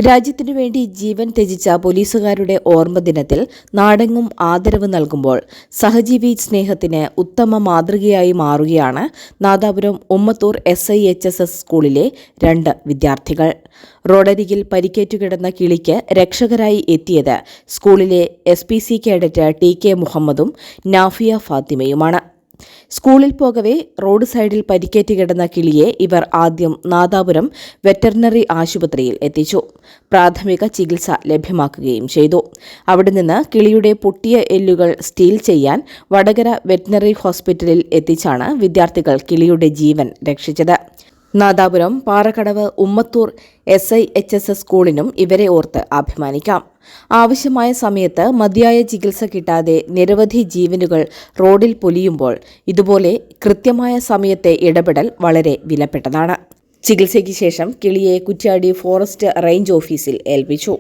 രാജ്യത്തിനു വേണ്ടി ജീവൻ ത്യജിച്ച പോലീസുകാരുടെ ഓർമ്മദിനത്തിൽ നാടെങ്ങും ആദരവ് നൽകുമ്പോൾ സഹജീവി സ്നേഹത്തിന് ഉത്തമ മാതൃകയായി മാറുകയാണ് നാദാപുരം ഉമ്മത്തൂർ SIHSS സ്കൂളിലെ 2 വിദ്യാർത്ഥികൾ. റോഡരികിൽ പരിക്കേറ്റുകിടന്ന കിളിക്ക് രക്ഷകരായി എത്തിയത് സ്കൂളിലെ SPC കേഡറ്റ് TK മുഹമ്മദും നാഫിയ ഫാത്തിമയുമാണ്. സ്കൂളിൽ പോകവെ റോഡ് സൈഡിൽ പരിക്കേറ്റ് കിടന്ന കിളിയെ ഇവർ ആദ്യം നാദാപുരം വെറ്ററിനറി ആശുപത്രിയിൽ എത്തിച്ചു. പ്രാഥമിക ചികിത്സ ലഭ്യമാക്കുകയും ചെയ്തു. അവിടെ നിന്ന് കിളിയുടെ പൊട്ടിയ എല്ലുകൾ സ്റ്റീൽ ചെയ്യാൻ വടകര വെറ്ററിനറി ഹോസ്പിറ്റലിൽ എത്തിച്ചാണ് വിദ്യാർത്ഥികൾ കിളിയുടെ ജീവൻ രക്ഷിച്ചത്. നാദാപുരം പാറക്കടവ് ഉമ്മത്തൂർ SIHSS സ്കൂളിനും ഇവരെ ഓർത്ത് അഭിമാനിക്കാം. ആവശ്യമായ സമയത്ത് മതിയായ ചികിത്സ കിട്ടാതെ നിരവധി ജീവനുകൾ റോഡിൽ പൊലിയുമ്പോൾ ഇതുപോലെ കൃത്യമായ സമയത്തെ ഇടപെടൽ വളരെ വിലപ്പെട്ടതാണ്. ചികിത്സയ്ക്ക് ശേഷം കിളിയെ കുറ്റ്യാടി ഫോറസ്റ്റ് റേഞ്ച് ഓഫീസിൽ ഏൽപ്പിച്ചു.